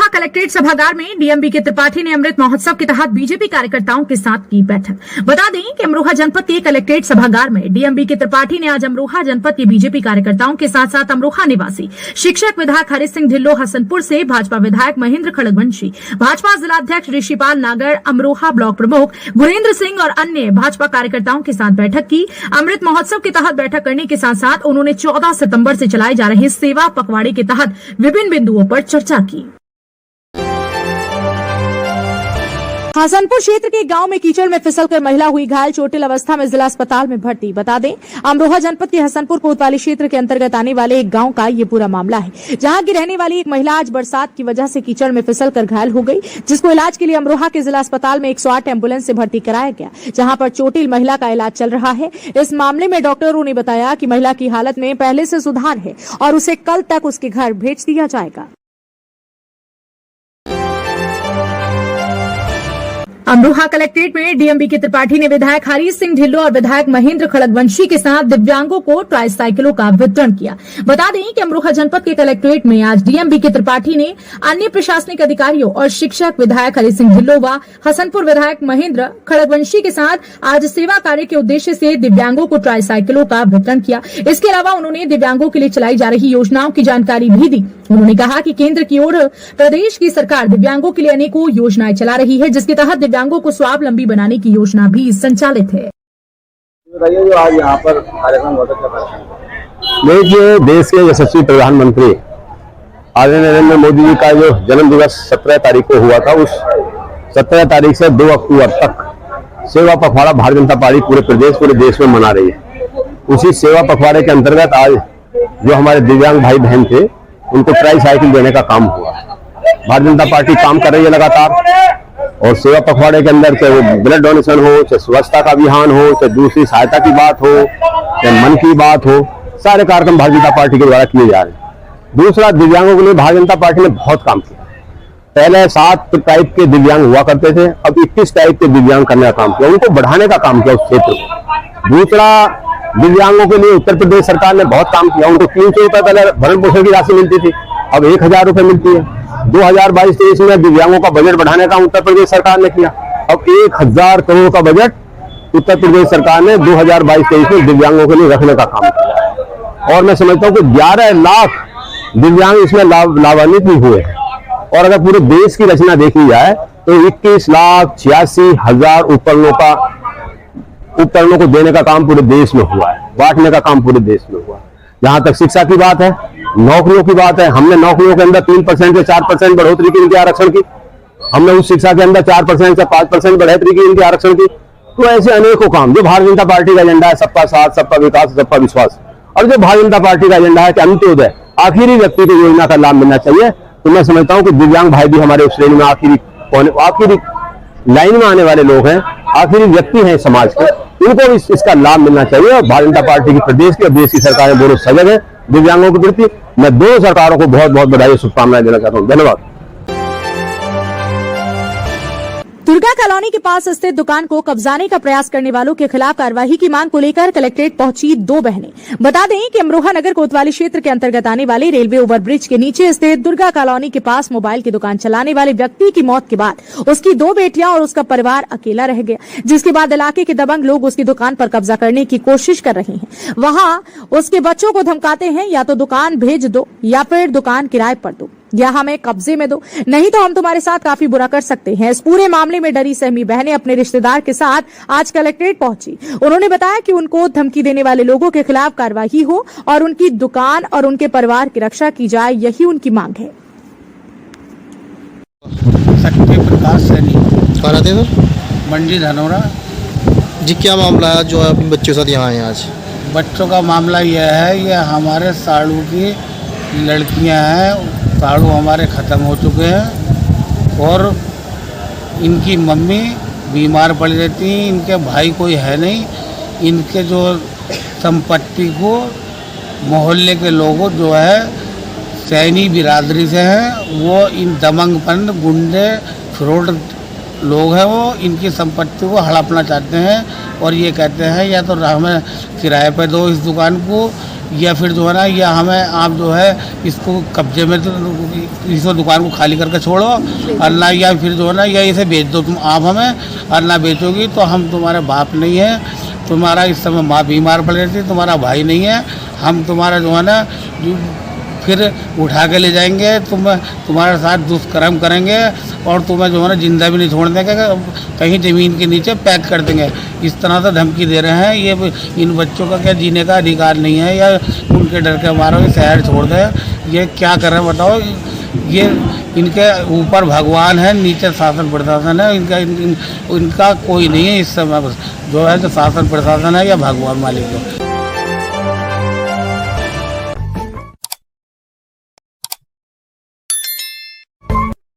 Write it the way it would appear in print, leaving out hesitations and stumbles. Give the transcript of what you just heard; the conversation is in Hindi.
अमरोहा कलेक्ट्रेट सभागार में डीएम के त्रिपाठी ने अमृत महोत्सव के तहत बीजेपी कार्यकर्ताओं के साथ की बैठक। बता दें कि अमरोहा जनपद के कलेक्ट्रेट सभागार में डीएम के त्रिपाठी ने आज अमरोहा जनपद के बीजेपी कार्यकर्ताओं के साथ साथ अमरोहा निवासी शिक्षक विधायक हरि सिंह ढिल्लो हसनपुर से, भाजपा विधायक महेंद्र खड़गवंशी, भाजपा जिलाध्यक्ष ऋषिपाल नागर, अमरोहा ब्लॉक प्रमुख गुरेंद्र सिंह और अन्य भाजपा कार्यकर्ताओं के साथ बैठक की। अमृत महोत्सव के तहत बैठक करने के साथ साथ उन्होंने 14 सितंबर से चलाए जा रहे सेवा पखवाड़े के तहत विभिन्न बिंदुओं पर चर्चा की। हसनपुर क्षेत्र के गांव में कीचड़ में फिसलकर महिला हुई घायल, चोटिल अवस्था में जिला अस्पताल में भर्ती। बता दें, अमरोहा जनपद के हसनपुर कोतवाली क्षेत्र के अंतर्गत आने वाले एक गांव का ये पूरा मामला है, जहां की रहने वाली एक महिला आज बरसात की वजह से कीचड़ में फिसलकर घायल हो गई, जिसको इलाज के लिए अमरोहा के जिला अस्पताल में 108 एम्बुलेंस से भर्ती कराया गया, जहां पर चोटिल महिला का इलाज चल रहा है। इस मामले में डॉक्टरों ने बताया कि महिला की हालत में पहले से सुधार है और उसे कल तक उसके घर भेज दिया जाएगा। अमरोहा कलेक्ट्रेट में डीएम के त्रिपाठी ने विधायक हरि सिंह ढिल्लो और विधायक महेंद्र खड़गवंशी के साथ दिव्यांगों को ट्राईसाइकिलों का वितरण किया। बता दें कि अमरोहा जनपद के कलेक्ट्रेट में आज डीएम के त्रिपाठी ने अन्य प्रशासनिक अधिकारियों और शिक्षक विधायक हरि सिंह ढिल्लो व हसनपुर विधायक महेंद्र खड़गवंशी के साथ आज सेवा कार्य के उद्देश्य से दिव्यांगों को ट्राईसाइकिलों का वितरण किया। इसके अलावा उन्होंने दिव्यांगों के लिए चलाई जा रही योजनाओं की जानकारी भी दी। उन्होंने कहा कि केंद्र की ओर प्रदेश की सरकार दिव्यांगों के लिए अनेकों योजनाएं चला रही है, जिसके तहत दिव्यांगों को स्वावलंबी बनाने की योजना भी संचालित है। बताइए, जो आज यहाँ पर कार्यक्रम होता है, जो देश के यशस्वी प्रधानमंत्री आदरणीय नरेंद्र मोदी जी का जो जन्म दिवस 17 तारीख को हुआ था, उस 17 तारीख से 2 अक्टूबर तक सेवा पखवाड़ा भारतीय जनता पार्टी पूरे देश में मना रही है। उसी सेवा पखवाड़े के अंतर्गत आज जो हमारे दिव्यांग भाई बहन थे, उनको ट्राईसाइकिल देने का काम हुआ। भारतीय जनता पार्टी काम कर रही है लगातार, और सेवा पखवाड़े के अंदर चाहे वो ब्लड डोनेशन हो, चाहे स्वच्छता का अभियान हो, चाहे दूसरी सहायता की बात हो, चाहे मन की बात हो, सारे कार्यक्रम भारतीय जनता पार्टी के द्वारा किए जा रहे हैं। दूसरा, दिव्यांगों के लिए भारतीय जनता पार्टी ने बहुत काम किया। पहले 7 टाइप के दिव्यांग हुआ करते थे, अब 21 टाइप के दिव्यांग करने का काम किया, उनको बढ़ाने का काम किया उस क्षेत्र को। दूसरा, दिव्यांगों के लिए उत्तर प्रदेश सरकार ने बहुत काम किया। उनको 300 रुपए पहले भरण पोषण की राशि मिलती थी, अब 1000 रुपए मिलती है। 2022-23 में दिव्यांगों का बजट बढ़ाने का उत्तर प्रदेश सरकार ने किया। अब 1000 करोड़ का बजट उत्तर प्रदेश सरकार ने 2022-23 में दिव्यांगों के लिए रखने का काम किया, और मैं समझता हूँ कि 11 लाख दिव्यांग इसमें लाभान्वित भी हुए हैं। और अगर पूरे देश की रचना देखी जाए तो 21,86,000 उपकरणों को देने का काम पूरे देश में हुआ है, बांटने का काम पूरे देश में हुआ है। जहां तक शिक्षा की बात है, नौकरियों की बात है, हमने नौकरियों के अंदर 3% से 4% बढ़ोतरी की, इनके आरक्षण की। हमने उस शिक्षा के अंदर 4% से 5% बढ़ोतरी की, इनके आरक्षण की। तो ऐसे अनेकों काम जो भारतीय जनता पार्टी का एजेंडा है, सबका साथ, सबका विकास, सबका विश्वास, और जो भारतीय जनता पार्टी का एजेंडा है कि अंत्योदय, आखिरी व्यक्ति को योजना का लाभ मिलना चाहिए, तो मैं समझता हूँ कि दिव्यांग भाई भी हमारे उस श्रेणी में आखिरी लाइन में आने वाले लोग हैं, आखिरी व्यक्ति हैं समाज के, उनको इसका लाभ मिलना चाहिए। और भारतीय जनता पार्टी की प्रदेश की और देश की सरकारें दोनों सजग है दिव्यांगों के प्रति। मैं दोनों सरकारों को बहुत बहुत बधाई और शुभकामनाएं देना चाहता हूँ। धन्यवाद। दुर्गा कॉलोनी के पास स्थित दुकान को कब्जाने का प्रयास करने वालों के खिलाफ कार्रवाई की मांग को लेकर कलेक्ट्रेट पहुंची 2 बहनें। बता दें कि अमरोहा नगर कोतवाली क्षेत्र के अंतर्गत आने वाले रेलवे ओवरब्रिज के नीचे स्थित दुर्गा कॉलोनी के पास मोबाइल की दुकान चलाने वाले व्यक्ति की मौत के बाद उसकी 2 बेटियां और उसका परिवार अकेला रह गया, जिसके बाद इलाके के दबंग लोग उसकी दुकान पर कब्जा करने की कोशिश कर रहे हैं। वहां उसके बच्चों को धमकाते हैं, या तो दुकान भेज दो या फिर दुकान किराए पर दो, या हमें कब्जे में दो, नहीं तो हम तुम्हारे साथ काफी बुरा कर सकते हैं। इस पूरे मामले में डरी सहमी बहनें अपने रिश्तेदार के साथ आज कलेक्ट्रेट पहुंची। उन्होंने बताया कि उनको धमकी देने वाले लोगों के खिलाफ कार्रवाई हो और उनकी दुकान और उनके परिवार की रक्षा की जाए, यही उनकी मांग है। प्रकाश सैनी, सर मंडी धनौरा जी, क्या मामला है जो अपने बच्चों के साथ यहाँ आए आज? बच्चों का मामला यह है, ये हमारे साड़ू की लड़कियां हैं, साड़ू हमारे ख़त्म हो चुके हैं और इनकी मम्मी बीमार पड़ी रहती हैं, इनके भाई कोई है नहीं। इनके जो संपत्ति को मोहल्ले के लोगों जो है सैनी बिरादरी से हैं, वो इन दमंगपन गुंडे फ्रॉड लोग हैं वो इनकी संपत्ति को हड़पना चाहते हैं और ये कहते हैं या तो हमें किराए पे दो इस दुकान को, या फिर जो है ना या हमें आप जो है इसको कब्जे में तो इस दुकान को खाली करके छोड़ो, और ना या फिर जो है ना या इसे बेच दो तुम आप हमें, और ना बेचोगी तो हम तुम्हारे बाप नहीं है, तुम्हारा इस समय माँ बीमार पड़ रही थी, तुम्हारा भाई नहीं है, हम तुम्हारा जो है ना फिर उठा के ले जाएंगे, तुम्हारे साथ दुष्कर्म करेंगे और तुम्हें जो है ना जिंदा भी नहीं छोड़ देंगे, कहीं ज़मीन के नीचे पैक कर देंगे। इस तरह से धमकी दे रहे हैं। ये इन बच्चों का क्या जीने का अधिकार नहीं है या उनके डर के मारो ये शहर छोड़ दें? ये क्या कर रहे हैं बताओ? ये इनके ऊपर भगवान है, नीचे शासन प्रशासन है, इनका कोई नहीं है इस समय, बस जो है जो शासन प्रशासन है या भगवान मालिक है।